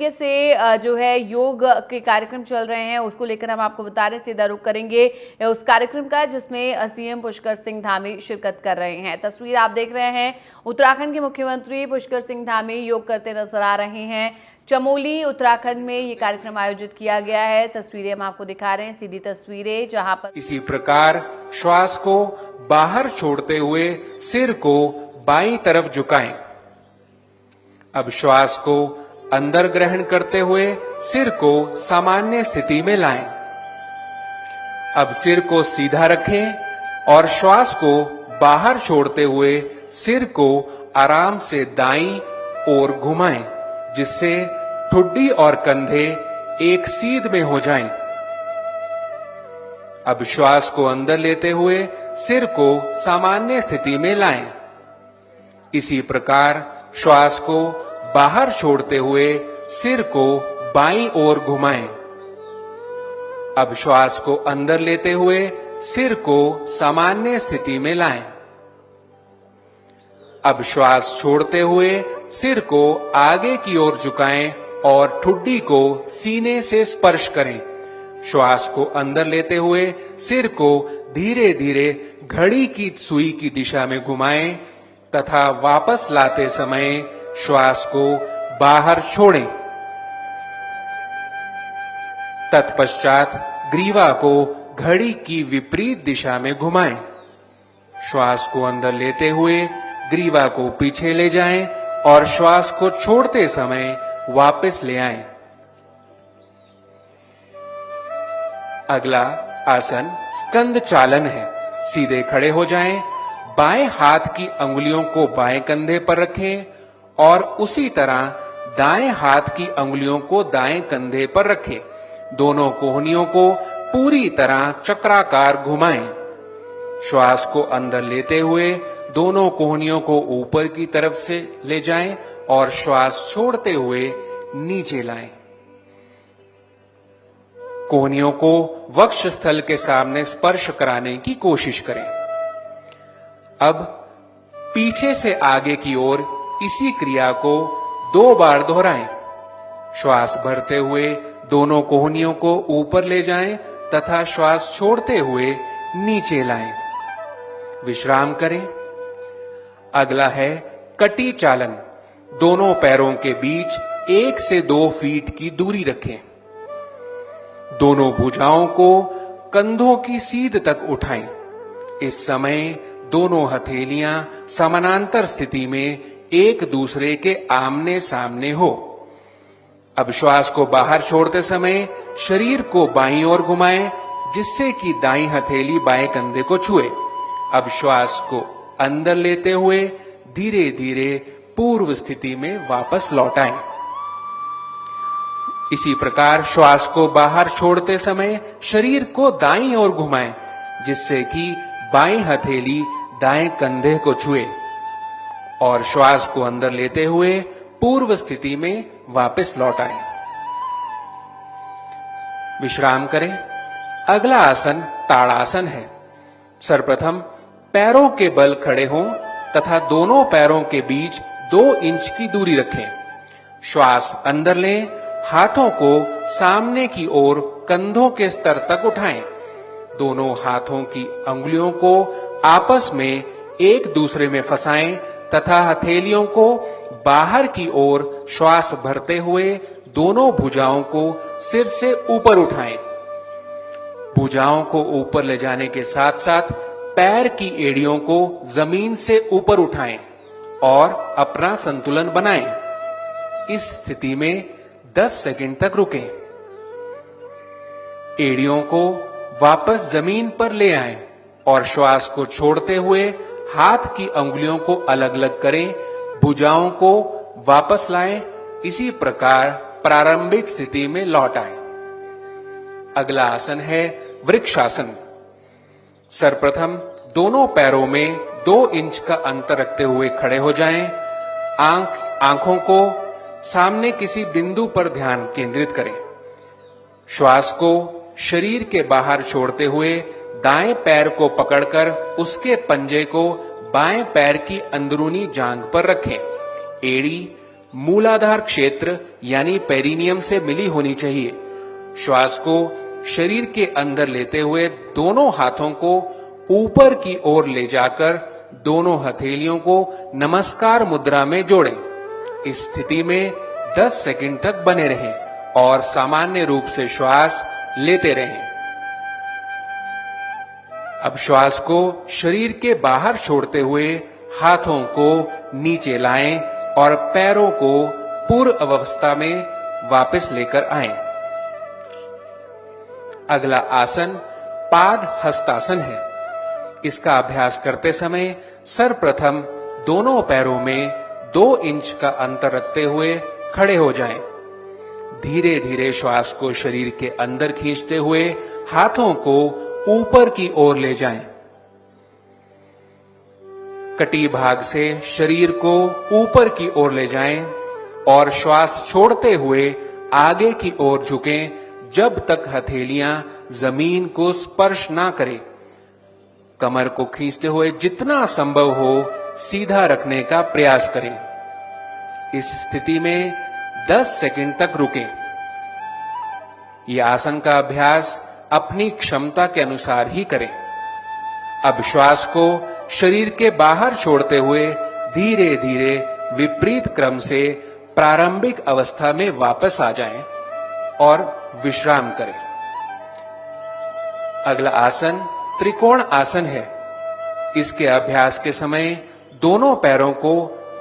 तरीके से जो है योग के कार्यक्रम चल रहे हैं उसको लेकर हम आपको बता रहे हैं। सीधा रुख करेंगे उस कार्यक्रम का जिसमें सीएम पुष्कर सिंह धामी शिरकत कर रहे हैं। तस्वीर आप देख रहे हैं, उत्तराखंड के मुख्यमंत्री पुष्कर सिंह धामी योग करते नजर आ रहे हैं। चमोली उत्तराखंड में ये कार्यक्रम आयोजित किया गया है। तस्वीरें हम आपको दिखा रहे हैं, सीधी तस्वीरें, जहां पर इसी प्रकार श्वास को बाहर छोड़ते हुए सिर को बाईं तरफ झुकाएं। अब श्वास को अंदर ग्रहण करते हुए सिर को सामान्य स्थिति में लाएं। अब सिर को सीधा रखें और श्वास को बाहर छोड़ते हुए सिर को आराम से दाईं ओर घुमाएं, जिससे ठुड्डी और कंधे एक सीध में हो जाएं। अब श्वास को अंदर लेते हुए सिर को सामान्य स्थिति में लाएं। इसी प्रकार श्वास को बाहर छोड़ते हुए सिर को बाईं ओर घुमाएं। अब श्वास को अंदर लेते हुए सिर को सामान्य स्थिति में लाएं। अब श्वास छोड़ते हुए सिर को आगे की ओर झुकाएं और ठुड्डी को सीने से स्पर्श करें। श्वास को अंदर लेते हुए सिर को धीरे धीरे घड़ी की सुई की दिशा में घुमाएं तथा वापस लाते समय श्वास को बाहर छोड़ें। तत्पश्चात ग्रीवा को घड़ी की विपरीत दिशा में घुमाएं। श्वास को अंदर लेते हुए ग्रीवा को पीछे ले जाएं और श्वास को छोड़ते समय वापस ले आएं। अगला आसन स्कंद चालन है। सीधे खड़े हो जाएं, बाएं हाथ की अंगुलियों को बाएं कंधे पर रखें और उसी तरह दाएं हाथ की अंगुलियों को दाएं कंधे पर रखें। दोनों कोहनियों को पूरी तरह चक्राकार घुमाएं। श्वास को अंदर लेते हुए दोनों कोहनियों को ऊपर की तरफ से ले जाएं और श्वास छोड़ते हुए नीचे लाएं। कोहनियों को वक्षस्थल के सामने स्पर्श कराने की कोशिश करें। अब पीछे से आगे की ओर इसी क्रिया को 2 बार दोहराएं। श्वास भरते हुए दोनों कोहनियों को ऊपर ले जाएं तथा श्वास छोड़ते हुए नीचे लाएं। विश्राम करें। अगला है कटी चालन। दोनों पैरों के बीच 1 से 2 फीट की दूरी रखें। दोनों भुजाओं को कंधों की सीध तक उठाएं। इस समय दोनों हथेलियां समानांतर स्थिति में एक दूसरे के आमने सामने हो। अब श्वास को बाहर छोड़ते समय शरीर को बाईं ओर घुमाएं, जिससे कि दाईं हथेली बाएं कंधे को छुए। अब श्वास को अंदर लेते हुए धीरे धीरे पूर्व स्थिति में वापस लौटाएं। इसी प्रकार श्वास को बाहर छोड़ते समय शरीर को दाईं ओर घुमाएं, जिससे कि बाईं हथेली दाएं कंधे को छुए और श्वास को अंदर लेते हुए पूर्व स्थिति में वापस लौटाएं। विश्राम करें। अगला आसन ताड़ासन है। सर्वप्रथम पैरों के बल खड़े हों तथा दोनों पैरों के बीच 2 इंच की दूरी रखें। श्वास अंदर लें, हाथों को सामने की ओर कंधों के स्तर तक उठाएं। दोनों हाथों की अंगुलियों को आपस में एक दूसरे में फंसाएं तथा हथेलियों को बाहर की ओर श्वास भरते हुए दोनों भुजाओं को सिर से ऊपर उठाएं। भुजाओं को ऊपर ले जाने के साथ साथ पैर की एड़ियों को जमीन से ऊपर उठाएं और अपना संतुलन बनाएं। इस स्थिति में 10 सेकंड तक रुकें। एड़ियों को वापस जमीन पर ले आएं और श्वास को छोड़ते हुए हाथ की अंगुलियों को अलग अलग करें। भुजाओं को वापस लाएं। इसी प्रकार प्रारंभिक स्थिति में लौट आएं। अगला आसन है वृक्षासन। सर्वप्रथम दोनों पैरों में 2 इंच का अंतर रखते हुए खड़े हो जाएं। आंखों को सामने किसी बिंदु पर ध्यान केंद्रित करें। श्वास को शरीर के बाहर छोड़ते हुए दाएं पैर को पकड़कर उसके पंजे को बाएं पैर की अंदरूनी जांघ पर रखें। एड़ी मूलाधार क्षेत्र यानी पेरिनियम से मिली होनी चाहिए। श्वास को शरीर के अंदर लेते हुए दोनों हाथों को ऊपर की ओर ले जाकर दोनों हथेलियों को नमस्कार मुद्रा में जोड़ें। इस स्थिति में 10 सेकंड तक बने रहें और सामान्य रूप से श्वास लेते रहें। अब श्वास को शरीर के बाहर छोड़ते हुए हाथों को नीचे लाएं और पैरों को पूर्व अवस्था में वापस लेकर आएं। अगला आसन पाद हस्तासन है। इसका अभ्यास करते समय सर्वप्रथम दोनों पैरों में 2 इंच का अंतर रखते हुए खड़े हो जाएं। धीरे धीरे श्वास को शरीर के अंदर खींचते हुए हाथों को ऊपर की ओर ले जाएं। कटी भाग से शरीर को ऊपर की ओर ले जाएं और श्वास छोड़ते हुए आगे की ओर झुकें जब तक हथेलियां जमीन को स्पर्श ना करें। कमर को खींचते हुए जितना संभव हो सीधा रखने का प्रयास करें। इस स्थिति में 10 सेकंड तक रुकें। यह आसन का अभ्यास अपनी क्षमता के अनुसार ही करें। अब श्वास को शरीर के बाहर छोड़ते हुए धीरे धीरे विपरीत क्रम से प्रारंभिक अवस्था में वापस आ जाएं और विश्राम करें। अगला आसन त्रिकोण आसन है। इसके अभ्यास के समय दोनों पैरों को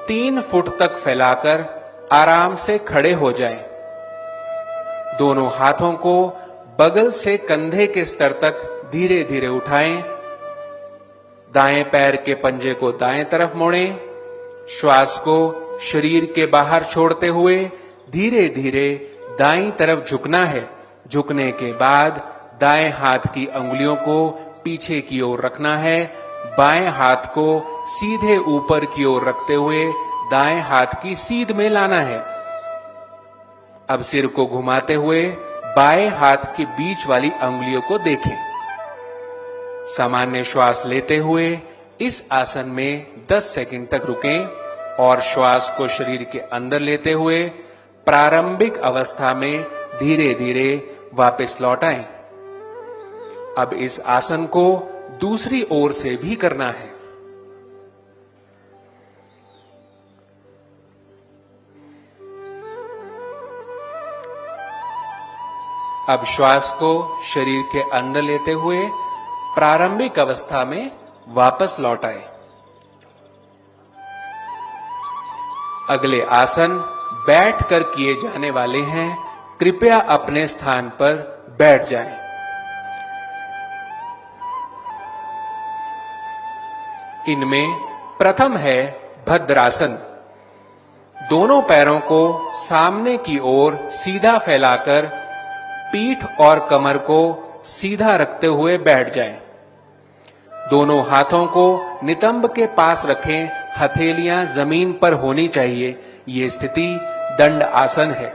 3 फुट तक फैलाकर आराम से खड़े हो जाएं। दोनों हाथों को बगल से कंधे के स्तर तक धीरे धीरे उठाएं। दाएं पैर के पंजे को दाएं तरफ मोड़ें। श्वास को शरीर के बाहर छोड़ते हुए धीरे धीरे दाईं तरफ झुकना है। झुकने के बाद दाएं हाथ की अंगुलियों को पीछे की ओर रखना है। बाएं हाथ को सीधे ऊपर की ओर रखते हुए दाएं हाथ की सीध में लाना है। अब सिर को घुमाते हुए बाएं हाथ के बीच वाली अंगुलियों को देखें। सामान्य श्वास लेते हुए इस आसन में 10 सेकंड तक रुकें और श्वास को शरीर के अंदर लेते हुए प्रारंभिक अवस्था में धीरे धीरे वापस लौटाएं। अब इस आसन को दूसरी ओर से भी करना है। अब श्वास को शरीर के अंदर लेते हुए प्रारंभिक अवस्था में वापस लौटाएं। अगले आसन बैठकर किए जाने वाले हैं। कृपया अपने स्थान पर बैठ जाएं। इनमें प्रथम है भद्रासन। दोनों पैरों को सामने की ओर सीधा फैलाकर पीठ और कमर को सीधा रखते हुए बैठ जाएं। दोनों हाथों को नितंब के पास रखें। हथेलियां जमीन पर होनी चाहिए। ये स्थिति दंड आसन है।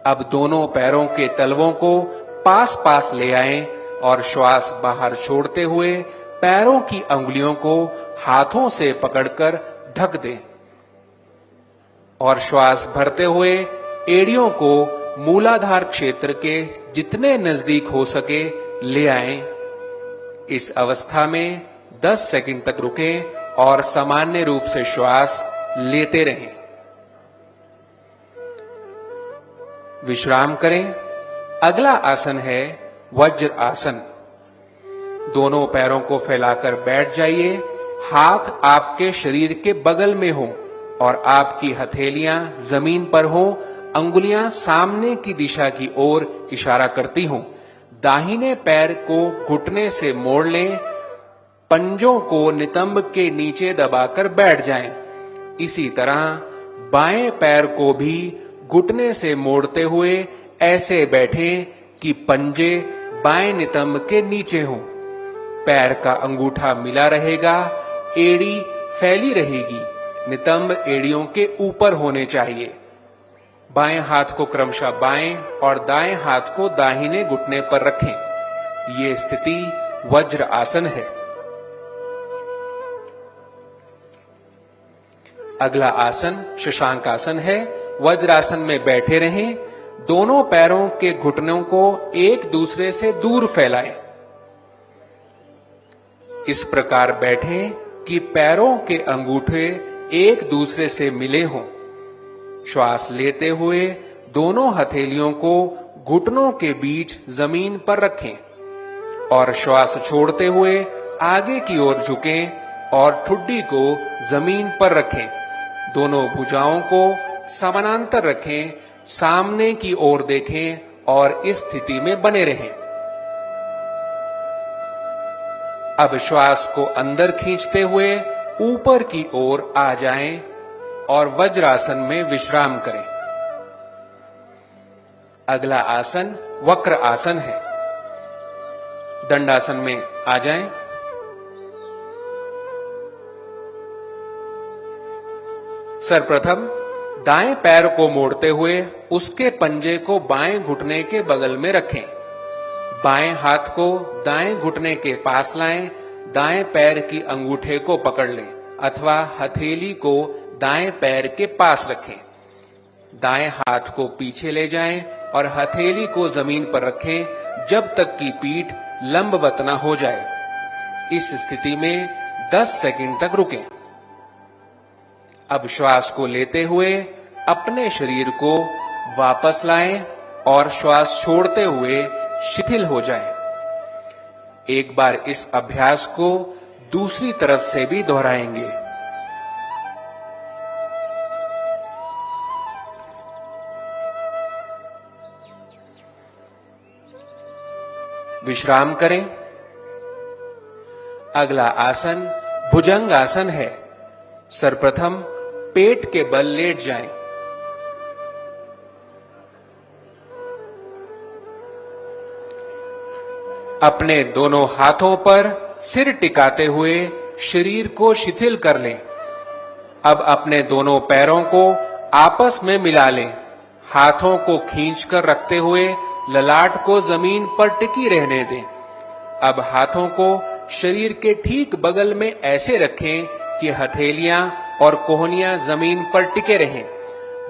अब दोनों पैरों के तलवों को पास पास ले आएं और श्वास बाहर छोड़ते हुए पैरों की अंगुलियों को हाथों से पकड़कर ढक दें और श्वास भरते हुए एड़ियों को मूलाधार क्षेत्र के जितने नजदीक हो सके ले आएं। इस अवस्था में 10 सेकंड तक रुकें और सामान्य रूप से श्वास लेते रहें। विश्राम करें। अगला आसन है वज्र आसन। दोनों पैरों को फैलाकर बैठ जाइए। हाथ आपके शरीर के बगल में हो और आपकी हथेलियां जमीन पर हो। अंगुलियां सामने की दिशा की ओर इशारा करती हों। दाहिने पैर को घुटने से मोड़ लें। पंजों को नितंब के नीचे दबाकर बैठ जाएं। इसी तरह बाएं पैर को भी घुटने से मोड़ते हुए ऐसे बैठें कि पंजे बाएं नितंब के नीचे हों। पैर का अंगूठा मिला रहेगा। एड़ी फैली रहेगी। नितंब एड़ियों के ऊपर होने चाहिए। बाएं हाथ को क्रमशः बाएं और दाएं हाथ को दाहिने घुटने पर रखें। ये स्थिति वज्र आसन है। अगला आसन शशांक आसन है। वज्रासन में बैठे रहें। दोनों पैरों के घुटनों को एक दूसरे से दूर फैलाएं। इस प्रकार बैठें कि पैरों के अंगूठे एक दूसरे से मिले हों। श्वास लेते हुए दोनों हथेलियों को घुटनों के बीच जमीन पर रखें और श्वास छोड़ते हुए आगे की ओर झुकें और ठुड्डी को जमीन पर रखें। दोनों भुजाओं को समानांतर रखें, सामने की ओर देखें और इस स्थिति में बने रहें। अब श्वास को अंदर खींचते हुए ऊपर की ओर आ जाएं और वज्रासन में विश्राम करें। अगला आसन वक्र आसन है। दंडासन में आ जाएं। सर्वप्रथम दाएं पैर को मोड़ते हुए उसके पंजे को बाएं घुटने के बगल में रखें। बाएं हाथ को दाएं घुटने के पास लाएं। दाएं पैर की अंगूठे को पकड़ लें अथवा हथेली को दाएं पैर के पास रखें। दाएं हाथ को पीछे ले जाएं और हथेली को जमीन पर रखें जब तक कि पीठ लंबवत न हो जाए। इस स्थिति में 10 सेकंड तक रुकें। अब श्वास को लेते हुए अपने शरीर को वापस लाएं और श्वास छोड़ते हुए शिथिल हो जाएं। एक बार इस अभ्यास को दूसरी तरफ से भी दोहराएंगे। विश्राम करें। अगला आसन भुजंग आसन है। सर्वप्रथम पेट के बल लेट जाएं। अपने दोनों हाथों पर सिर टिकाते हुए शरीर को शिथिल कर लें। अब अपने दोनों पैरों को आपस में मिला लें। हाथों को खींचकर रखते हुए ललाट को जमीन पर टिकी रहने दें। अब हाथों को शरीर के ठीक बगल में ऐसे रखें कि हथेलियां और कोहनियां जमीन पर टिके रहें।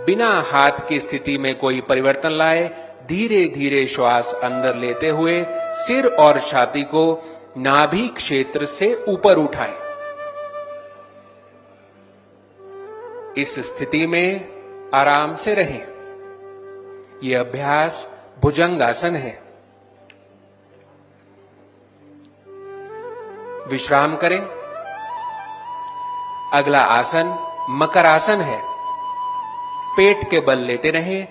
बिना हाथ की स्थिति में कोई परिवर्तन लाए धीरे धीरे श्वास अंदर लेते हुए सिर और छाती को नाभि क्षेत्र से ऊपर उठाएं। इस स्थिति में आराम से रहें। यह अभ्यास भुजंगासन है। विश्राम करें। अगला आसन मकरासन है। पेट के बल लेटे रहें।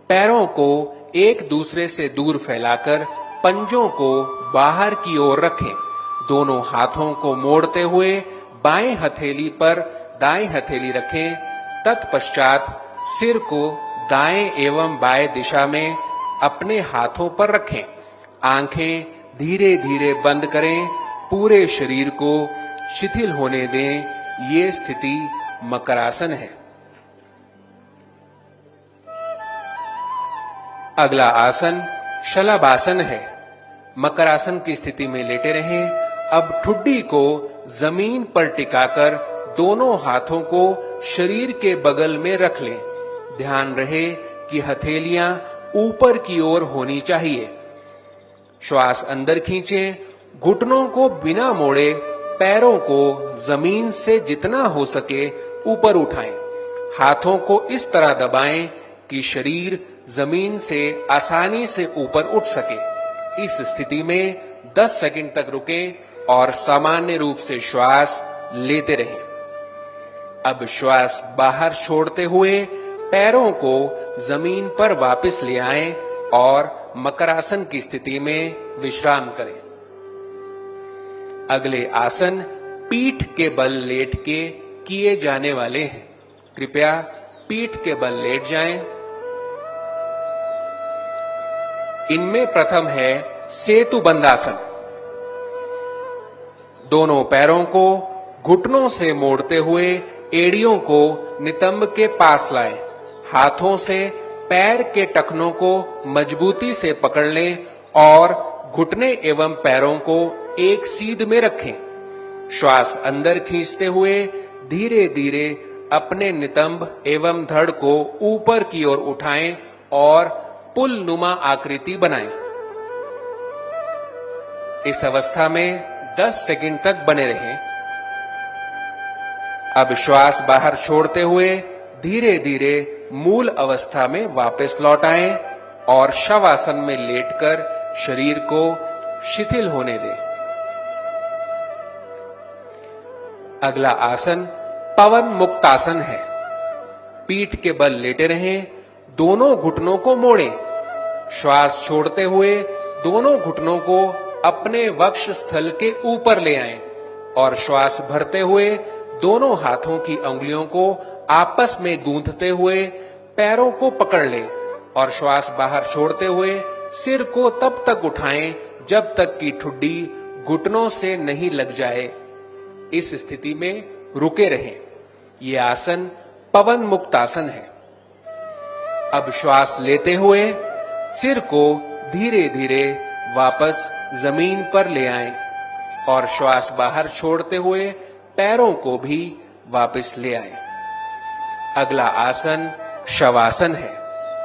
पैरों को एक दूसरे से दूर फैलाकर पंजों को बाहर की ओर रखें। दोनों हाथों को मोड़ते हुए बाएं हथेली पर दाएं हथेली रखें। तत्पश्चात सिर को दाएं एवं बाएं दिशा में अपने हाथों पर रखें। आंखें धीरे धीरे बंद करें। पूरे शरीर को शिथिल होने दें। ये स्थिति मकरासन है। अगला आसन शलभासन है। मकरासन की स्थिति में लेटे रहें। अब ठुड्डी को जमीन पर टिकाकर दोनों हाथों को शरीर के बगल में रख लें। ध्यान रहे कि हथेलियां ऊपर की ओर होनी चाहिए। श्वास अंदर खींचें। घुटनों को बिना मोड़े पैरों को जमीन से जितना हो सके ऊपर उठाएं। हाथों को इस तरह दबाएं कि शरीर जमीन से आसानी से ऊपर उठ सके। इस स्थिति में 10 सेकंड तक रुकें और सामान्य रूप से श्वास लेते रहें। अब श्वास बाहर छोड़ते हुए पैरों को जमीन पर वापस ले आएं और मकरासन की स्थिति में विश्राम करें। अगले आसन पीठ के बल लेट के किए जाने वाले हैं। कृपया पीठ के बल लेट जाएं। इनमें प्रथम है सेतु बंधासन। दोनों पैरों को घुटनों से मोड़ते हुए एड़ियों को नितंब के पास लाएं। हाथों से पैर के टखनों को मजबूती से पकड़ लें और घुटने एवं पैरों को एक सीध में रखें। श्वास अंदर खींचते हुए धीरे धीरे अपने नितंब एवं धड़ को ऊपर की ओर उठाएं और पुल नुमा आकृति बनाएं। इस अवस्था में 10 सेकंड तक बने रहें। अब श्वास बाहर छोड़ते हुए धीरे धीरे मूल अवस्था में वापस लौट आएं और शवासन में लेटकर शरीर को शिथिल होने दें। अगला आसन पवन मुक्तासन है। पीठ के बल लेटे रहें, दोनों घुटनों को मोड़ें। श्वास छोड़ते हुए दोनों घुटनों को अपने वक्ष स्थल के ऊपर ले आएं और श्वास भरते हुए दोनों हाथों की अंगुलियों को आपस में गूंथते हुए पैरों को पकड़ लें और श्वास बाहर छोड़ते हुए सिर को तब तक उठाएं जब तक कि ठुड्डी घुटनों से नहीं लग जाए। इस स्थिति में रुके रहें। यह आसन पवन मुक्त आसन है। अब श्वास लेते हुए सिर को धीरे धीरे वापस जमीन पर ले आएं और श्वास बाहर छोड़ते हुए पैरों को भी वापस ले आएं। अगला आसन शवासन है।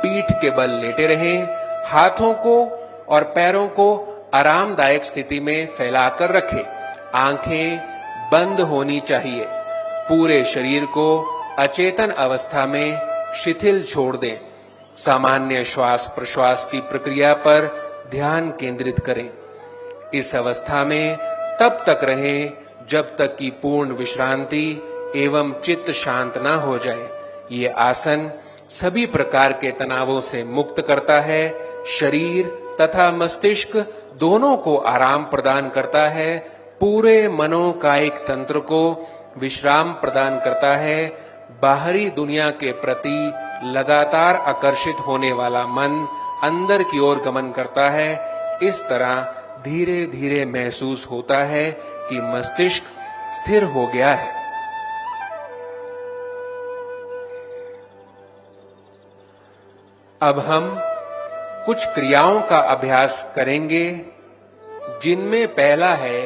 पीठ के बल लेटे रहें, हाथों को और पैरों को आरामदायक स्थिति में फैलाकर रखें। आंखें बंद होनी चाहिए। पूरे शरीर को अचेतन अवस्था में शिथिल छोड़ दें। सामान्य श्वास प्रश्वास की प्रक्रिया पर ध्यान केंद्रित करें। इस अवस्था में तब तक रहें जब तक कि पूर्ण विश्रांति एवं चित्त शांत न हो जाए। ये आसन सभी प्रकार के तनावों से मुक्त करता है, शरीर तथा मस्तिष्क दोनों को आराम प्रदान करता है, पूरे मनोकायिक तंत्र को विश्राम प्रदान करता है। बाहरी दुनिया के प्रति लगातार आकर्षित होने वाला मन अंदर की ओर गमन करता है। इस तरह धीरे धीरे महसूस होता है कि मस्तिष्क स्थिर हो गया है। अब हम कुछ क्रियाओं का अभ्यास करेंगे, जिनमें पहला है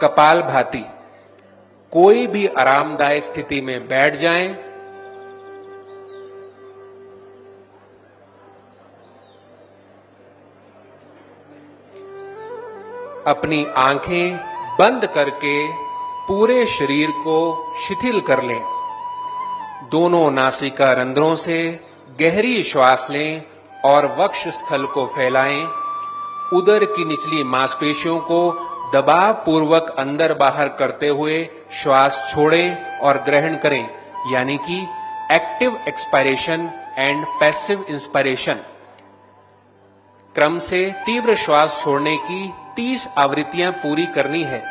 कपालभाति। कोई भी आरामदायक स्थिति में बैठ जाएं। अपनी आंखें बंद करके पूरे शरीर को शिथिल कर लें। दोनों नासिका रंध्रों से गहरी श्वास लें और वक्ष स्थल को फैलाएं। उदर की निचली मांसपेशियों को दबाव पूर्वक अंदर बाहर करते हुए श्वास छोड़ें और ग्रहण करें, यानी कि active expiration and passive inspiration. क्रम से तीव्र श्वास छोड़ने की 30 आवृत्तियां पूरी करनी है।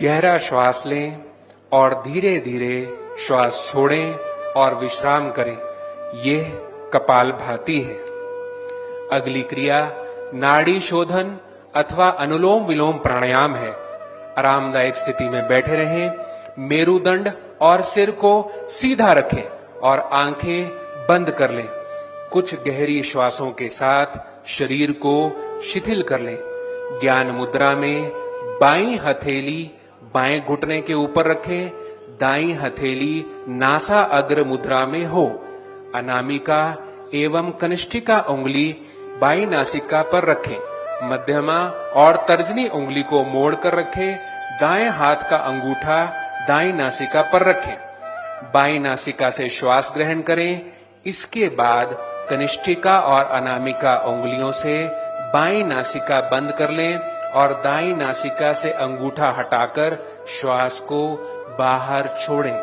गहरा श्वास लें और धीरे धीरे श्वास छोड़ें और विश्राम करें। यह कपालभाति है। अगली क्रिया नाड़ी शोधन अथवा अनुलोम विलोम प्राणायाम है। आरामदायक स्थिति में बैठे रहें, मेरुदंड और सिर को सीधा रखें और आंखें बंद कर लें। कुछ गहरी श्वासों के साथ शरीर को शिथिल कर लें। ज्ञान मुद्रा में बाईं हथेली बाएं घुटने के ऊपर रखें, दाईं हथेली नासा अग्र मुद्रा में हो। अनामिका एवं कनिष्ठिका उंगली बाईं नासिका पर रखें। मध्यमा और तर्जनी उंगली को मोड़कर रखें। दाएं हाथ का अंगूठा दाईं नासिका पर रखें। बाईं नासिका से श्वास ग्रहण करें। इसके बाद कनिष्ठिका और अनामिका उंगलियों से बाईं नासिका बंद कर लें और दाईं नासिका से अंगूठा हटाकर श्वास को बाहर छोड़ें।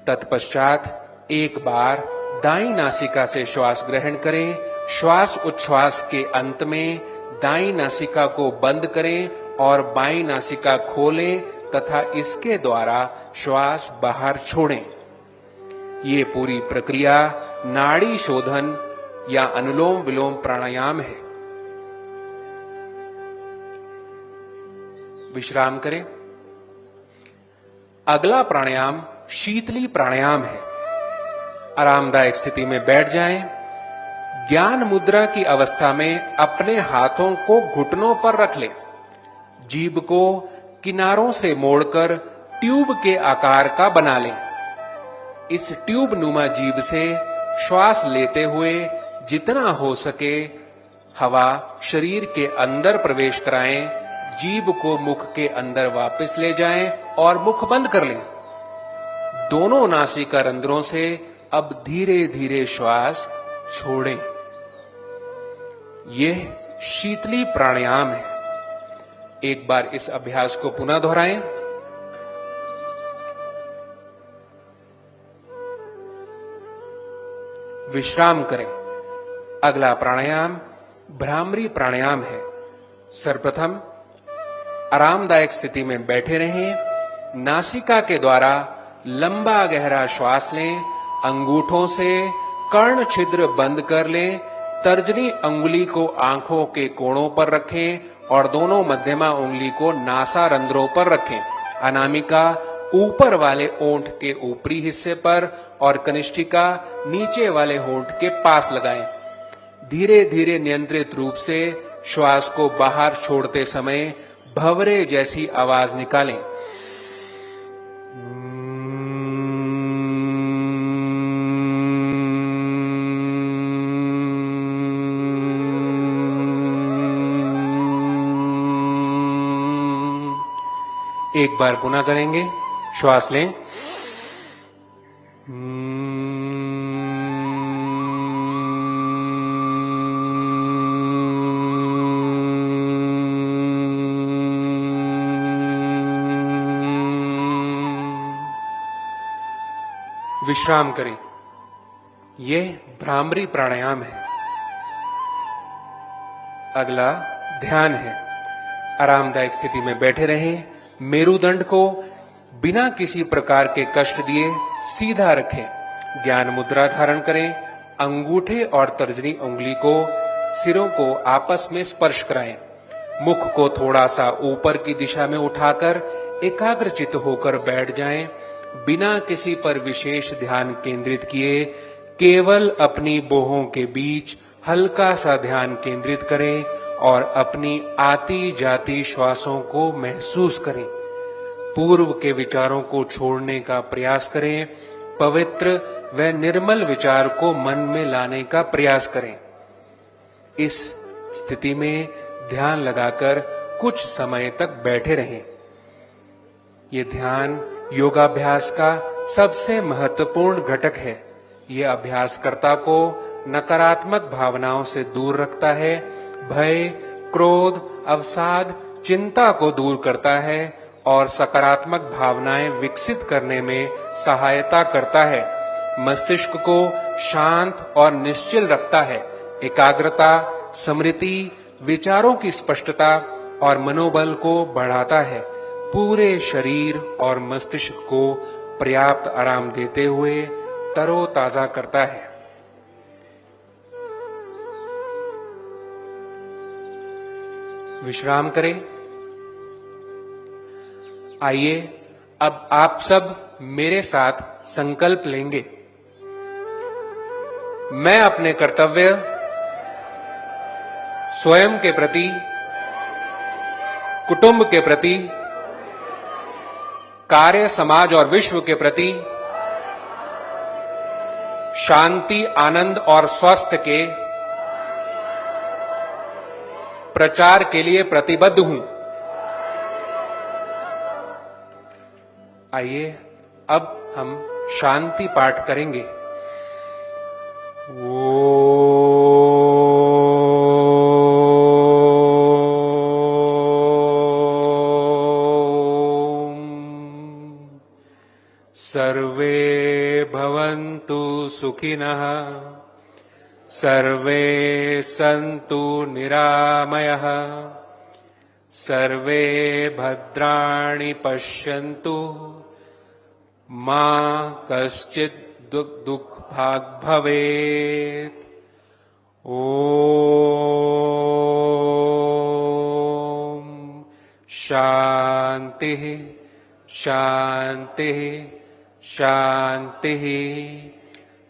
तत्पश्चात एक बार दाईं नासिका से श्वास ग्रहण करें। श्वास उच्छ्वास के अंत में दाईं नासिका को बंद करें और बाईं नासिका खोलें तथा इसके द्वारा श्वास बाहर छोड़ें। ये पूरी प्रक्रिया नाड़ी शोधन या अनुलोम विलोम प्राणायाम है। विश्राम करें। अगला प्राणायाम शीतली प्राणायाम है। आरामदायक स्थिति में बैठ जाएं। ज्ञान मुद्रा की अवस्था में अपने हाथों को घुटनों पर रख लें। जीभ को किनारों से मोड़कर ट्यूब के आकार का बना लें। इस ट्यूब नुमा जीभ से श्वास लेते हुए जितना हो सके हवा शरीर के अंदर प्रवेश कराएं। जीभ को मुख के अंदर वापस ले जाएं और मुख बंद कर लें। दोनों नासिका रंध्रों से अब धीरे धीरे श्वास छोड़ें। यह शीतली प्राणायाम है। एक बार इस अभ्यास को पुनः दोहराएं। विश्राम करें। अगला प्राणायाम भ्रामरी प्राणायाम है। सर्वप्रथम आरामदायक स्थिति में बैठे रहें। नासिका के द्वारा लंबा गहरा श्वास लें। अंगूठों से कर्ण छिद्र बंद कर लें। तर्जनी अंगुली को आंखों के कोणों पर रखें और दोनों मध्यमा उंगली को नासा रंध्रों पर रखें। अनामिका ऊपर वाले ओंठ के ऊपरी हिस्से पर और कनिष्ठिका नीचे वाले होंठ के पास लगाएं। धीरे धीरे नियंत्रित रूप से श्वास को बाहर छोड़ते समय भंवरे जैसी आवाज निकालें। एक बार पुनः करेंगे। श्वास लें। विश्राम करें। यह भ्रामरी प्राणायाम है। अगला ध्यान है। आरामदायक स्थिति में बैठे रहें। मेरुदंड को बिना किसी प्रकार के कष्ट दिए सीधा रखें। ज्ञान मुद्रा धारण करें। अंगूठे और तर्जनी उंगली को सिरों को आपस में स्पर्श कराएं। मुख को थोड़ा सा ऊपर की दिशा में उठाकर एकाग्रचित्त होकर बैठ जाएं। बिना किसी पर विशेष ध्यान केंद्रित किए केवल अपनी बोहों के बीच हल्का सा ध्यान केंद्रित करें और अपनी आती जाती श्वासों को महसूस करें। पूर्व के विचारों को छोड़ने का प्रयास करें। पवित्र व निर्मल विचार को मन में लाने का प्रयास करें। इस स्थिति में ध्यान लगाकर कुछ समय तक बैठे रहें। ये ध्यान योगाभ्यास का सबसे महत्वपूर्ण घटक है। यह अभ्यासकर्ता को नकारात्मक भावनाओं से दूर रखता है। भय, क्रोध, अवसाद, चिंता को दूर करता है और सकारात्मक भावनाएं विकसित करने में सहायता करता है। मस्तिष्क को शांत और निश्चल रखता है। एकाग्रता, स्मृति, विचारों की स्पष्टता और मनोबल को बढ़ाता है। पूरे शरीर और मस्तिष्क को पर्याप्त आराम देते हुए तरोताजा करता है। विश्राम करें। आइए अब आप सब मेरे साथ संकल्प लेंगे। मैं अपने कर्तव्य स्वयं के प्रति, कुटुंब के प्रति, कार्य, समाज और विश्व के प्रति शांति, आनंद और स्वास्थ्य के प्रचार के लिए प्रतिबद्ध हूं। आइए अब हम शांति पाठ करेंगे। सर्वे भवन्तु सुखिनः, सर्वे सन्तु निरामयः, सर्वे भद्राणि पश्यन्तु, मा कश्चित् दुःखभाग् भवेत्। ओम शांति शांति शांति।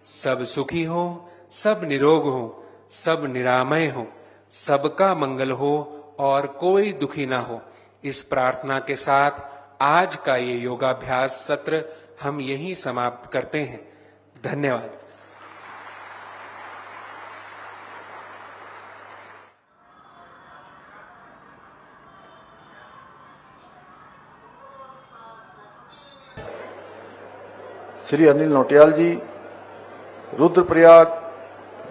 सब सुखी हो, सब निरोग हो, सब निरामय हो, सबका मंगल हो और कोई दुखी ना हो। इस प्रार्थना के साथ आज का ये योगाभ्यास सत्र हम यहीं समाप्त करते हैं। धन्यवाद। श्री अनिल नौटियाल जी, रुद्रप्रयाग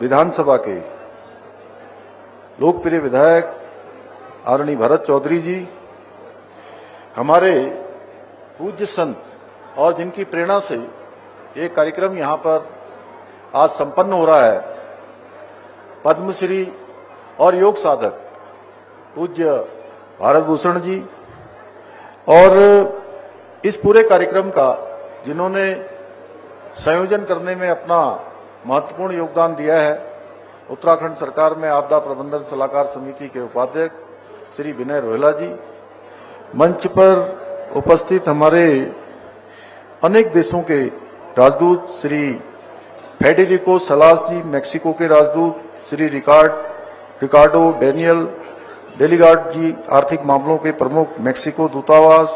विधानसभा के लोकप्रिय विधायक आदरणीय भरत चौधरी जी, हमारे पूज्य संत और जिनकी प्रेरणा से ये कार्यक्रम यहाँ पर आज संपन्न हो रहा है, पद्मश्री और योग साधक पूज्य भारत भूषण जी, और इस पूरे कार्यक्रम का जिन्होंने संयोजन करने में अपना महत्वपूर्ण योगदान दिया है, उत्तराखंड सरकार में आपदा प्रबंधन सलाहकार समिति के उपाध्यक्ष श्री विनय रोहेला जी, मंच पर उपस्थित हमारे अनेक देशों के राजदूत श्री फेडेरिको सलास जी, मैक्सिको के राजदूत श्री रिकार्डो डेनियल डेलीगार्ड जी, आर्थिक मामलों के प्रमुख मैक्सिको दूतावास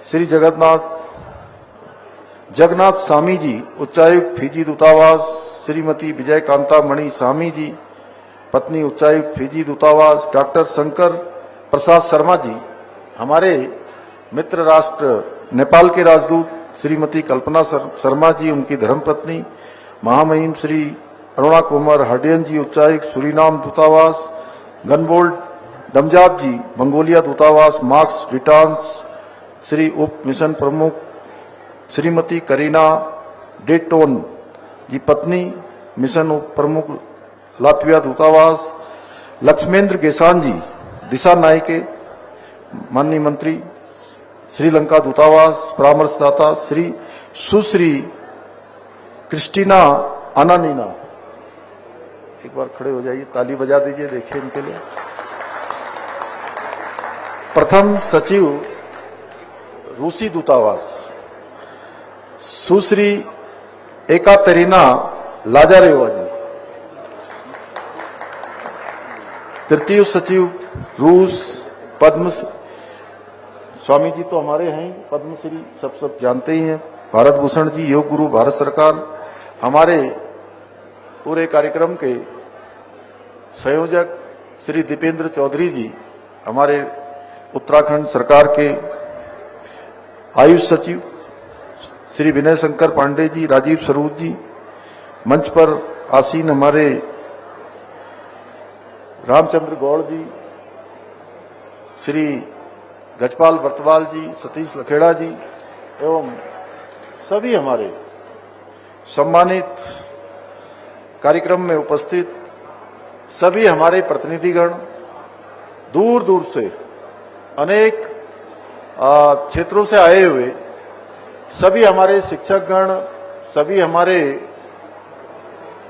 श्री जगन्नाथ स्वामी जी, उच्चायुक्त फिजी दूतावास श्रीमती विजय कांता मणि स्वामी जी, पत्नी उच्चायुक्त फिजी दूतावास डॉक्टर शंकर प्रसाद शर्मा जी, हमारे मित्र राष्ट्र नेपाल के राजदूत श्रीमती कल्पना शर्मा जी, उनकी धर्मपत्नी महामहिम श्री अरुणा कुमार हार्डियन जी, उच्चायुक्त सूरीनाम दूतावास, गनबोल्ड डमजाब जी, मंगोलिया दूतावास, मार्क्स रिटर्न्स श्री उप मिशन प्रमुख श्रीमती करीना डेटोन जी, पत्नी मिशन उप प्रमुख लातविया दूतावास, लक्ष्मेंद्र गेसान जी, दिशा नायके माननीय मंत्री श्रीलंका दूतावास, परामर्शदाता श्री सुश्री क्रिस्टीना आनानीना, एक बार खड़े हो जाइए, ताली बजा दीजिए, देखिए इनके लिए। प्रथम सचिव रूसी दूतावास सुश्री एकातेरिना लाजारेवा जी, तृतीय सचिव रूस पद्म स्वामी जी तो हमारे हैं पद्मश्री, सब जानते ही हैं, भारत भूषण जी, योग गुरु भारत सरकार, हमारे पूरे कार्यक्रम के संयोजक श्री दीपेंद्र चौधरी जी, हमारे उत्तराखंड सरकार के आयुष सचिव श्री विनय शंकर पांडे जी, राजीव स्वरूप जी, मंच पर आसीन हमारे रामचंद्र गौड़ जी, श्री गजपाल बर्तवाल जी, सतीश लखेड़ा जी, एवं सभी हमारे सम्मानित कार्यक्रम में उपस्थित सभी हमारे प्रतिनिधिगण, दूर दूर से अनेक क्षेत्रों से आए हुए सभी हमारे शिक्षकगण, सभी हमारे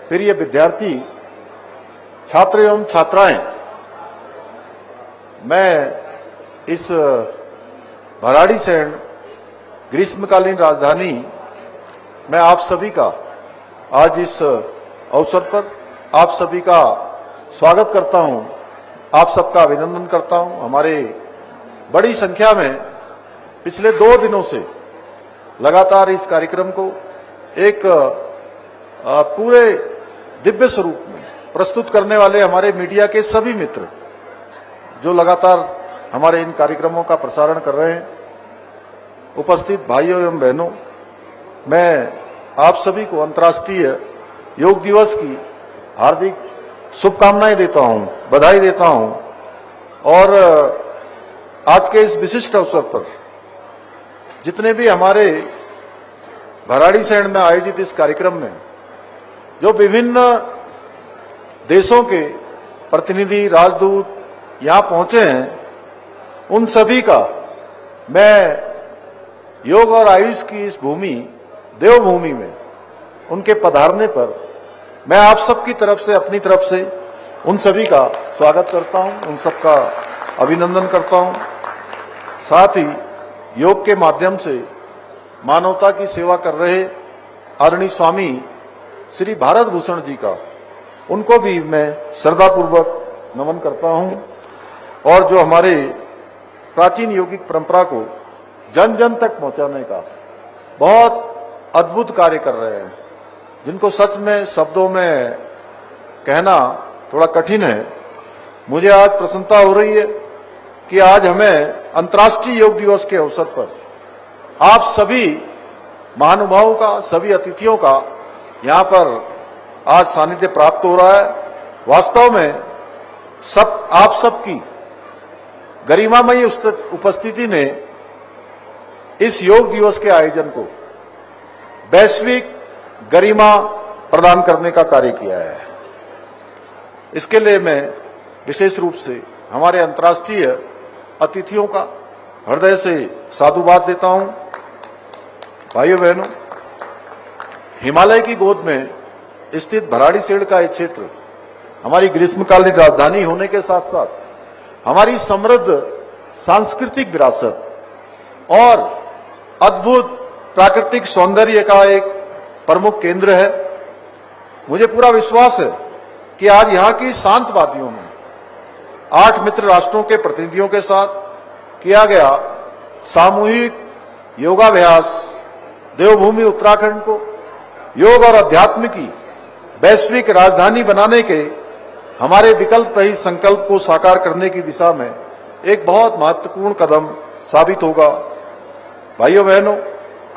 प्रिय विद्यार्थी, छात्र एवं छात्राएं, मैं इस भराड़ीसैंण ग्रीष्मकालीन राजधानी में आप सभी का आज इस अवसर पर आप सभी का स्वागत करता हूं, आप सबका अभिनंदन करता हूं। हमारे बड़ी संख्या में पिछले 2 दिनों से लगातार इस कार्यक्रम को एक पूरे दिव्य स्वरूप में प्रस्तुत करने वाले हमारे मीडिया के सभी मित्र जो लगातार हमारे इन कार्यक्रमों का प्रसारण कर रहे हैं, उपस्थित भाइयों एवं बहनों, मैं आप सभी को अंतर्राष्ट्रीय योग दिवस की हार्दिक शुभकामनाएं देता हूं, बधाई देता हूं। और आज के इस विशिष्ट अवसर पर जितने भी हमारे भराड़ीसैंण में आयोजित इस कार्यक्रम में जो विभिन्न देशों के प्रतिनिधि, राजदूत यहां पहुंचे हैं, उन सभी का मैं योग और आयुष की इस भूमि, देवभूमि में उनके पधारने पर मैं आप सबकी तरफ से, अपनी तरफ से उन सभी का स्वागत करता हूं, उन सबका अभिनंदन करता हूं। साथ ही योग के माध्यम से मानवता की सेवा कर रहे आदरणीय स्वामी श्री भारत भूषण जी का, उनको भी मैं श्रद्धापूर्वक नमन करता हूं। और जो हमारे प्राचीन यौगिक परंपरा को जन जन तक पहुंचाने का बहुत अद्भुत कार्य कर रहे हैं, जिनको सच में शब्दों में कहना थोड़ा कठिन है। मुझे आज प्रसन्नता हो रही है कि आज हमें अंतर्राष्ट्रीय योग दिवस के अवसर पर आप सभी महानुभावों का, सभी अतिथियों का यहाँ पर आज सानिध्य प्राप्त हो रहा है। वास्तव में आप सबकी गरिमामयी उपस्थिति ने इस योग दिवस के आयोजन को वैश्विक गरिमा प्रदान करने का कार्य किया है। इसके लिए मैं विशेष रूप से हमारे अंतर्राष्ट्रीय अतिथियों का हृदय से साधुवाद देता हूं। भाइयों बहनों, हिमालय की गोद में स्थित भराड़ीसेड़ का एक क्षेत्र हमारी ग्रीष्मकालीन राजधानी होने के साथ साथ हमारी समृद्ध सांस्कृतिक विरासत और अद्भुत प्राकृतिक सौंदर्य का एक प्रमुख केंद्र है। मुझे पूरा विश्वास है कि आज यहाँ की शांत वादियों में 8 मित्र राष्ट्रों के प्रतिनिधियों के साथ किया गया सामूहिक योगाभ्यास देवभूमि उत्तराखंड को योग और अध्यात्म की वैश्विक राजधानी बनाने के हमारे विकल्प रहित संकल्प को साकार करने की दिशा में एक बहुत महत्वपूर्ण कदम साबित होगा। भाइयों बहनों,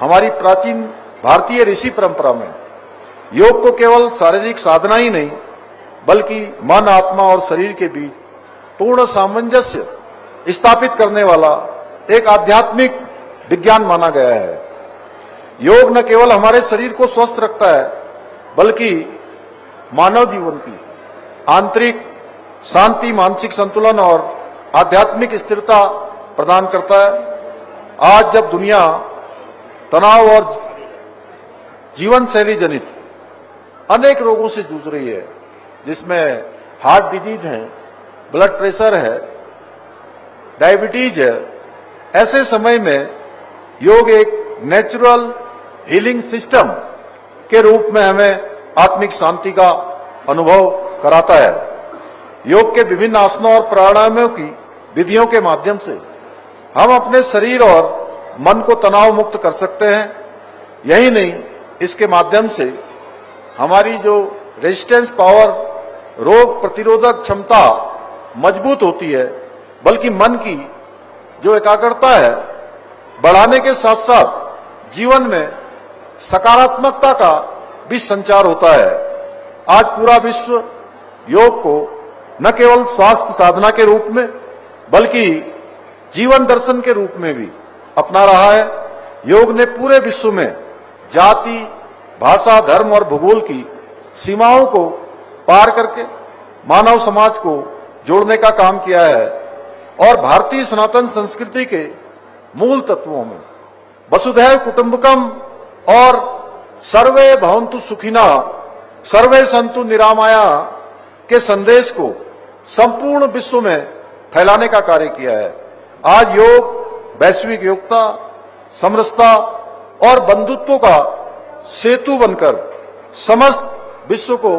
हमारी प्राचीन भारतीय ऋषि परंपरा में योग को केवल शारीरिक साधना ही नहीं, बल्कि मन, आत्मा और शरीर के बीच पूर्ण सामंजस्य स्थापित करने वाला एक आध्यात्मिक विज्ञान माना गया है। योग न केवल हमारे शरीर को स्वस्थ रखता है, बल्कि मानव जीवन की आंतरिक शांति, मानसिक संतुलन और आध्यात्मिक स्थिरता प्रदान करता है। आज जब दुनिया तनाव और जीवन शैली जनित अनेक रोगों से जूझ रही है, जिसमें हार्ट डिजीज है, ब्लड प्रेशर है, डायबिटीज है, ऐसे समय में योग एक नेचुरल हीलिंग सिस्टम के रूप में हमें आत्मिक शांति का अनुभव कराता है। योग के विभिन्न आसनों और प्राणायामों की विधियों के माध्यम से हम अपने शरीर और मन को तनाव मुक्त कर सकते हैं। यही नहीं, इसके माध्यम से हमारी जो रेजिस्टेंस पावर, रोग प्रतिरोधक क्षमता मजबूत होती है, बल्कि मन की जो एकाग्रता है बढ़ाने के साथ साथ जीवन में सकारात्मकता का भी संचार होता है। आज पूरा विश्व योग को न केवल स्वास्थ्य साधना के रूप में, बल्कि जीवन दर्शन के रूप में भी अपना रहा है। योग ने पूरे विश्व में जाति, भाषा, धर्म और भूगोल की सीमाओं को पार करके मानव समाज को जोड़ने का काम किया है और भारतीय सनातन संस्कृति के मूल तत्वों में वसुधैव कुटुंबकम और सर्वे भवन्तु सुखिना सर्वे सन्तु निरामया के संदेश को संपूर्ण विश्व में फैलाने का कार्य किया है। आज योग वैश्विक एकता, समरसता और बंधुत्व का सेतु बनकर समस्त विश्व को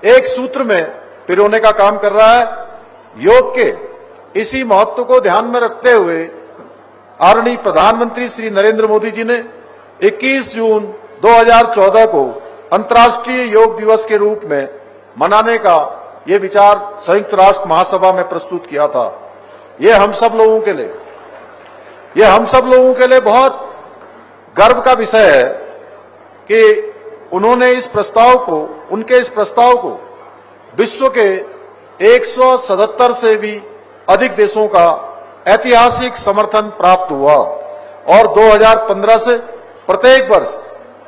एक सूत्र में पिरोने का काम कर रहा है। योग के इसी महत्व को ध्यान में रखते हुए आदरणीय प्रधानमंत्री श्री नरेंद्र मोदी जी ने 21 जून 2014 को अंतर्राष्ट्रीय योग दिवस के रूप में मनाने का ये विचार संयुक्त राष्ट्र महासभा में प्रस्तुत किया था। ये हम सब लोगों के लिए बहुत गर्व का विषय है कि उन्होंने उनके इस प्रस्ताव को विश्व के 177 से भी अधिक देशों का ऐतिहासिक समर्थन प्राप्त हुआ और 2015 से प्रत्येक वर्ष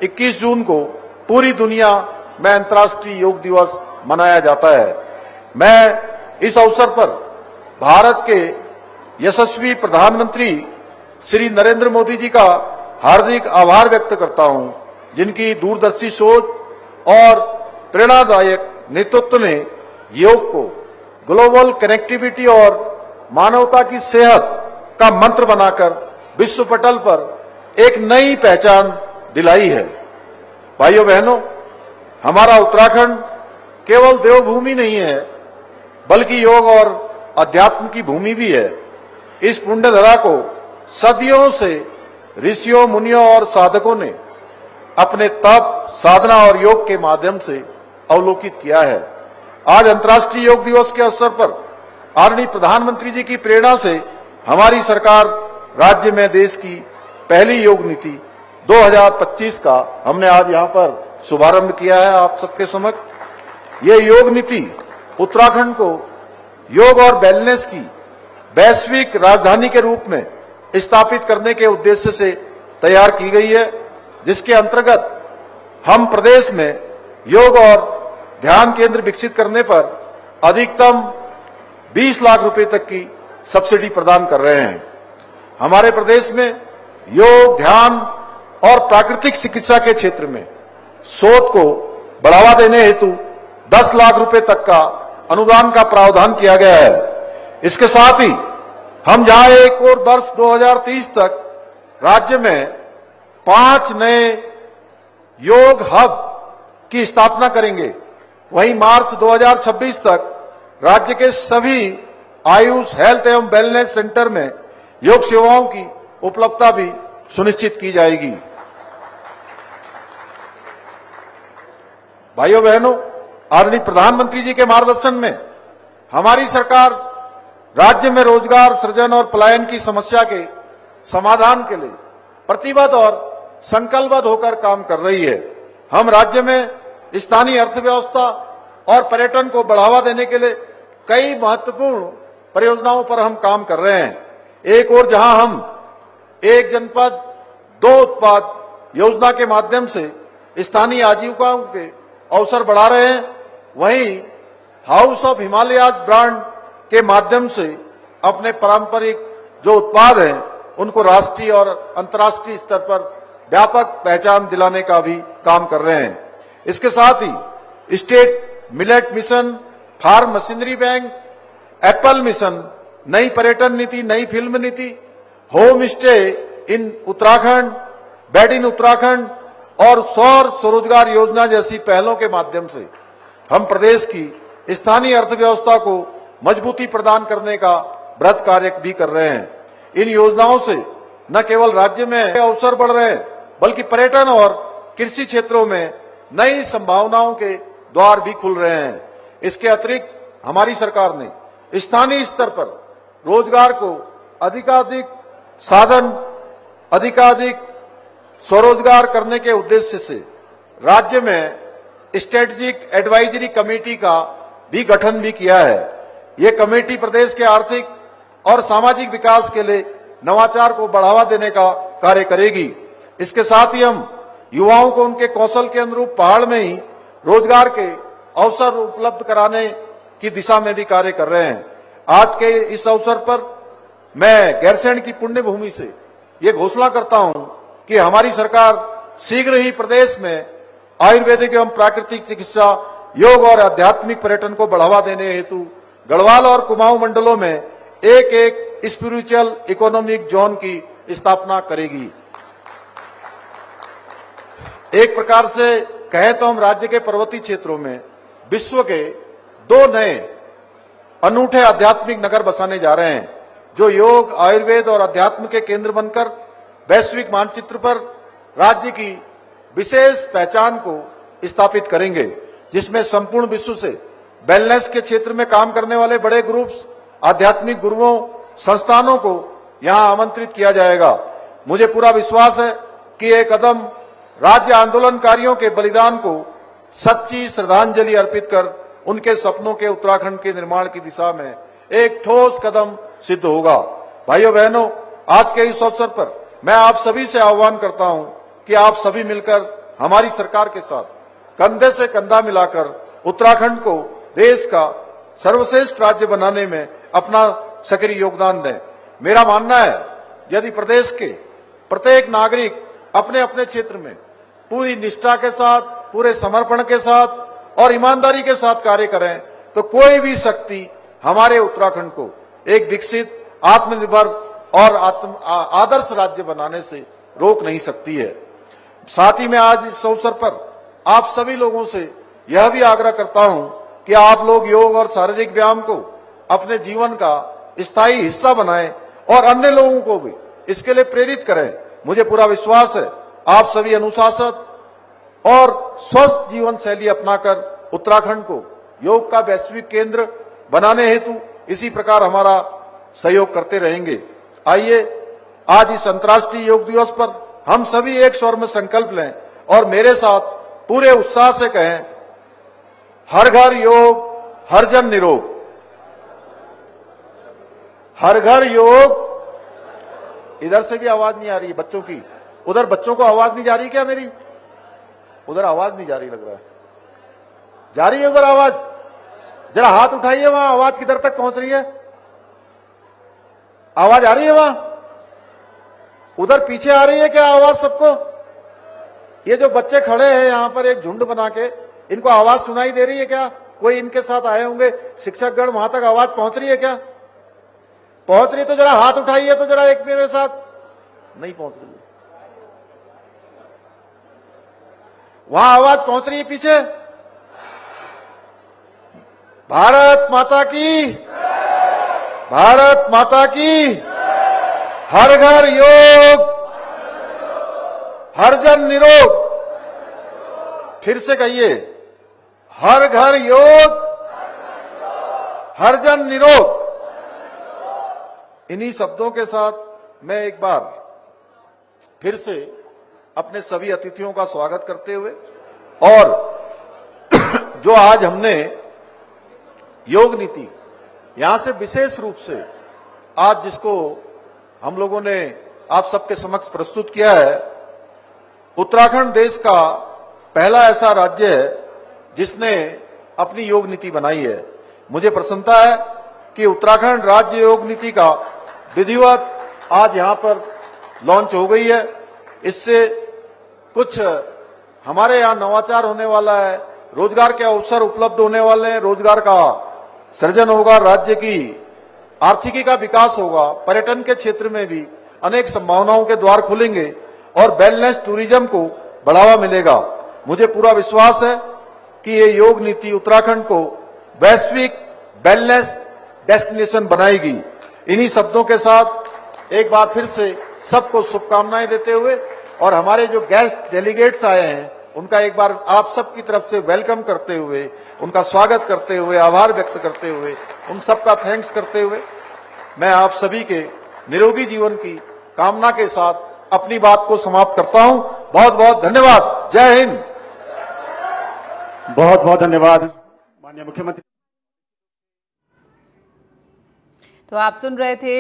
21 जून को पूरी दुनिया में अंतर्राष्ट्रीय योग दिवस मनाया जाता है। मैं इस अवसर पर भारत के यशस्वी प्रधानमंत्री श्री नरेंद्र मोदी जी का हार्दिक आभार व्यक्त करता हूं, जिनकी दूरदर्शी सोच और प्रेरणादायक नेतृत्व ने योग को ग्लोबल कनेक्टिविटी और मानवता की सेहत का मंत्र बनाकर विश्व पटल पर एक नई पहचान दिलाई है। भाइयों बहनों, हमारा उत्तराखंड केवल देवभूमि नहीं है, बल्कि योग और अध्यात्म की भूमि भी है। इस पुण्य धरा को सदियों से ऋषियों, मुनियों और साधकों ने अपने तप, साधना और योग के माध्यम से अवलोकित किया है। आज अंतर्राष्ट्रीय योग दिवस के अवसर पर आदरणीय प्रधानमंत्री जी की प्रेरणा से हमारी सरकार राज्य में देश की पहली योग नीति 2025 का हमने आज यहां पर शुभारंभ किया है आप सबके समक्ष। ये योग नीति उत्तराखंड को योग और वेलनेस की वैश्विक राजधानी के रूप में स्थापित करने के उद्देश्य से तैयार की गई है, जिसके अंतर्गत हम प्रदेश में योग और ध्यान केंद्र विकसित करने पर अधिकतम 20 लाख रुपए तक की सब्सिडी प्रदान कर रहे हैं। हमारे प्रदेश में योग, ध्यान और प्राकृतिक चिकित्सा के क्षेत्र में शोध को बढ़ावा देने हेतु 10 लाख रुपए तक का अनुदान का प्रावधान किया गया है। इसके साथ ही हम जहां एक और वर्ष 2030 तक राज्य में 5 नए योग हब की स्थापना करेंगे, वहीं मार्च 2026 तक राज्य के सभी आयुष, हेल्थ एवं वेलनेस सेंटर में योग सेवाओं की उपलब्धता भी सुनिश्चित की जाएगी। भाइयों बहनों, आदरणीय प्रधानमंत्री जी के मार्गदर्शन में हमारी सरकार राज्य में रोजगार सृजन और पलायन की समस्या के समाधान के लिए प्रतिबद्ध और संकल्पबद्ध होकर काम कर रही है। हम राज्य में स्थानीय अर्थव्यवस्था और पर्यटन को बढ़ावा देने के लिए कई महत्वपूर्ण परियोजनाओं पर हम काम कर रहे हैं। एक और जहां हम एक जनपद दो उत्पाद योजना के माध्यम से स्थानीय आजीविकाओं के अवसर बढ़ा रहे हैं, वहीं हाउस ऑफ हिमालयाज ब्रांड के माध्यम से अपने पारंपरिक जो उत्पाद हैं उनको राष्ट्रीय और अंतर्राष्ट्रीय स्तर पर व्यापक पहचान दिलाने का भी काम कर रहे हैं। इसके साथ ही state millet mission, farm machinery bank, apple mission, नई पर्यटन नीति, नई फिल्म नीति, home stay in Uttarakhand, bed in Uttarakhand और सौर स्वरोजगार योजना जैसी पहलों के माध्यम से हम प्रदेश की स्थानीय अर्थव्यवस्था को मजबूती प्रदान करने का बृहत कार्य भी कर रहे हैं। इन योजनाओं से न केवल राज्य में अवसर बढ़ रहे हैं, बल्कि पर्यटन और कृषि क्षेत्रों में नई संभावनाओं के द्वार भी खुल रहे हैं। इसके अतिरिक्त हमारी सरकार ने स्थानीय स्तर पर रोजगार को अधिकाधिक साधन, अधिकाधिक स्वरोजगार करने के उद्देश्य से राज्य में स्ट्रेटेजिक एडवाइजरी कमेटी का भी गठन भी किया है। ये कमेटी प्रदेश के आर्थिक और सामाजिक विकास के लिए नवाचार को बढ़ावा देने का कार्य करेगी। इसके साथ ही हम युवाओं को उनके कौशल के अनुरूप पहाड़ में ही रोजगार के अवसर उपलब्ध कराने की दिशा में भी कार्य कर रहे हैं। आज के इस अवसर पर मैं गैरसैंण की पुण्य भूमि से ये घोषणा करता हूं कि हमारी सरकार शीघ्र ही प्रदेश में आयुर्वेदिक एवं प्राकृतिक चिकित्सा, योग और आध्यात्मिक पर्यटन को बढ़ावा देने हेतु गढ़वाल और कुमाऊं मंडलों में एक एक स्पिरिचुअल इकोनॉमिक जोन की स्थापना करेगी। एक प्रकार से कहें तो हम राज्य के पर्वतीय क्षेत्रों में विश्व के 2 नए अनूठे आध्यात्मिक नगर बसाने जा रहे हैं, जो योग, आयुर्वेद और अध्यात्म के केंद्र बनकर वैश्विक मानचित्र पर राज्य की विशेष पहचान को स्थापित करेंगे, जिसमें संपूर्ण विश्व से वेलनेस के क्षेत्र में काम करने वाले बड़े ग्रुप्स, आध्यात्मिक गुरुओं, संस्थानों को यहां आमंत्रित किया जाएगा। मुझे पूरा विश्वास है कि ये कदम राज्य आंदोलनकारियों के बलिदान को सच्ची श्रद्धांजलि अर्पित कर उनके सपनों के उत्तराखंड के निर्माण की दिशा में एक ठोस कदम सिद्ध होगा। भाइयों बहनों, आज के इस अवसर पर मैं आप सभी से आह्वान करता हूं कि आप सभी मिलकर हमारी सरकार के साथ कंधे से कंधा मिलाकर उत्तराखंड को देश का सर्वश्रेष्ठ राज्य बनाने में अपना सक्रिय योगदान दें। मेरा मानना है, यदि प्रदेश के प्रत्येक नागरिक अपने अपने क्षेत्र में पूरी निष्ठा के साथ, पूरे समर्पण के साथ और ईमानदारी के साथ कार्य करें तो कोई भी शक्ति हमारे उत्तराखंड को एक विकसित, आत्मनिर्भर और आदर्श राज्य बनाने से रोक नहीं सकती है। साथ ही मैं आज इस अवसर पर आप सभी लोगों से यह भी आग्रह करता हूं कि आप लोग योग और शारीरिक व्यायाम को अपने जीवन का स्थायी हिस्सा बनाएं और अन्य लोगों को भी इसके लिए प्रेरित करें। मुझे पूरा विश्वास है आप सभी अनुशासित और स्वस्थ जीवन शैली अपनाकर उत्तराखंड को योग का वैश्विक केंद्र बनाने हेतु इसी प्रकार हमारा सहयोग करते रहेंगे। आइए आज इस अंतर्राष्ट्रीय योग दिवस पर हम सभी एक स्वर में संकल्प लें और मेरे साथ पूरे उत्साह से कहें, हर घर योग, हर जन निरोग। हर घर योग। इधर से भी आवाज नहीं आ रही है बच्चों की, उधर बच्चों को आवाज नहीं जा रही क्या मेरी? उधर आवाज नहीं जा रही लग रहा है, जा रही है उधर आवाज? जरा हाथ उठाइए, वहां आवाज किधर तक पहुंच रही है? आवाज आ रही है वहां? उधर पीछे आ रही है क्या आवाज सबको? ये जो बच्चे खड़े हैं यहां पर एक झुंड बना के, इनको आवाज सुनाई दे रही है क्या? कोई इनके साथ आए होंगे शिक्षकगण, वहां तक आवाज पहुंच रही है क्या? पहुंच रही तो जरा हाथ उठाइए तो जरा एक मेरे साथ। नहीं पहुंच रही है, वहां आवाज पहुंच रही है पीछे? भारत माता की, भारत माता की। हर घर योग, हर जन निरोग। फिर से कहिए, हर घर योग, हर जन निरोग। इन्हीं शब्दों के साथ मैं एक बार फिर से अपने सभी अतिथियों का स्वागत करते हुए और जो आज हमने योग नीति यहां से विशेष रूप से आज जिसको हम लोगों ने आप सबके समक्ष प्रस्तुत किया है, उत्तराखंड देश का पहला ऐसा राज्य है जिसने अपनी योग नीति बनाई है। मुझे प्रसन्नता है कि उत्तराखंड राज्य योग नीति का विधिवत आज यहां पर लॉन्च हो गई है। इससे कुछ हमारे यहां नवाचार होने वाला है, रोजगार के अवसर उपलब्ध होने वाले हैं, रोजगार का सृजन होगा, राज्य की आर्थिकी का विकास होगा, पर्यटन के क्षेत्र में भी अनेक संभावनाओं के द्वार खुलेंगे और वेलनेस टूरिज्म को बढ़ावा मिलेगा। मुझे पूरा विश्वास है कि ये योग नीति उत्तराखंड को वैश्विक वेलनेस डेस्टिनेशन बनाएगी। इन्हीं शब्दों के साथ एक बार फिर से सबको शुभकामनाएं देते हुए और हमारे जो गेस्ट डेलीगेट्स आए हैं उनका एक बार आप सबकी तरफ से वेलकम करते हुए, उनका स्वागत करते हुए, आभार व्यक्त करते हुए, उन सबका थैंक्स करते हुए मैं आप सभी के निरोगी जीवन की कामना के साथ अपनी बात को समाप्त करता हूं। बहुत बहुत धन्यवाद। जय हिंद। बहुत बहुत धन्यवाद माननीय मुख्यमंत्री। तो आप सुन रहे थे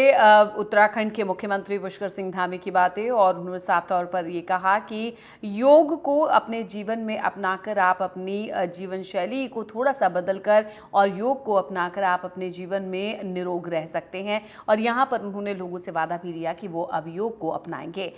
उत्तराखंड के मुख्यमंत्री पुष्कर सिंह धामी की बातें और उन्होंने साफ तौर पर ये कहा कि योग को अपने जीवन में अपनाकर आप अपनी जीवन शैली को थोड़ा सा बदलकर और योग को अपनाकर आप अपने जीवन में निरोग रह सकते हैं। और यहाँ पर उन्होंने लोगों से वादा भी दिया कि वो अब योग को अपनाएंगे।